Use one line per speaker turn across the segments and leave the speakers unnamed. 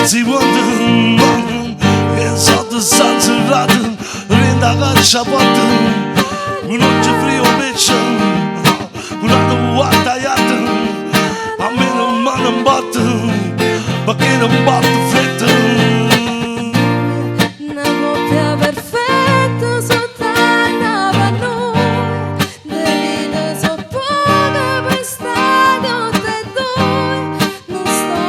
mezzi quando che sotto stanzerato rindaga sciapato un oggi frio beccia una guarda yatta a me non mano batte ma che non batte fretta
una coppia perfetta soltanto per noi le vite so poche per stare tutte e due non sto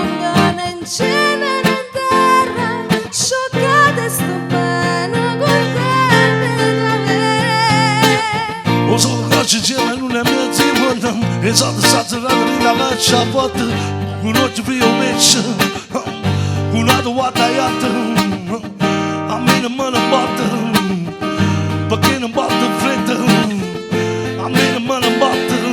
né in cielo né in terra scioccate sto bene contente da me
o so che ci c'è non è mezzi quando che sotto stanzerato rindaga sciapato un oggi frio beccia una guarda yatta a me non mano batte perché non batte fretta a me non mano batte